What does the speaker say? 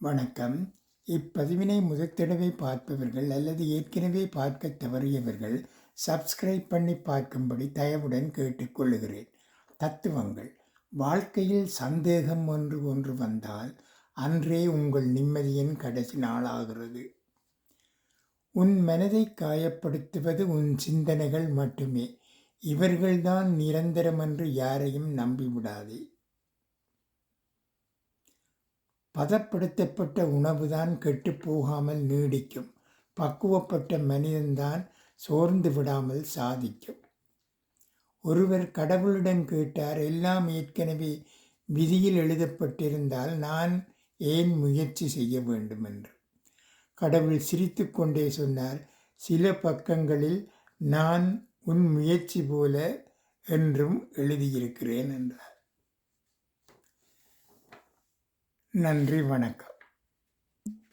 வணக்கம். இப்பதிவினை முதற் தடவை பார்ப்பவர்கள் அல்லது ஏற்கனவே பார்க்கத் தவறியவர்கள் சப்ஸ்கிரைப் பண்ணி பார்க்கும்படி தயவுடன் கேட்டுக்கொள்ளுகிறேன். தத்துவங்கள். வாழ்க்கையில் சந்தேகம் ஒன்று வந்தால் அன்றே உங்கள் நிம்மதியின் கடைசி நாளாகிறது. உன் மனதை காயப்படுத்துவது உன் சிந்தனைகள் மட்டுமே. இவர்கள்தான் நிரந்தரமென்று யாரையும் நம்பிவிடாதே. பதப்படுத்தப்பட்ட உணவுதான் கெட்டுப் போகாமல் நீடிக்கும். பக்குவப்பட்ட மனிதன்தான் சோர்ந்து விடாமல் சாதிக்கும். ஒருவர் கடவுளிடம் கேட்டார், எல்லாம் ஏற்கனவே விதியில் எழுதப்பட்டிருந்தால் நான் ஏன் முயற்சி செய்ய வேண்டும் என்று. கடவுள் சிரித்து கொண்டே சொன்னார், சில பக்கங்களில் நான் உன் முயற்சி போல என்றும் எழுதியிருக்கிறேன் என்றார். நன்றி, வணக்கம்.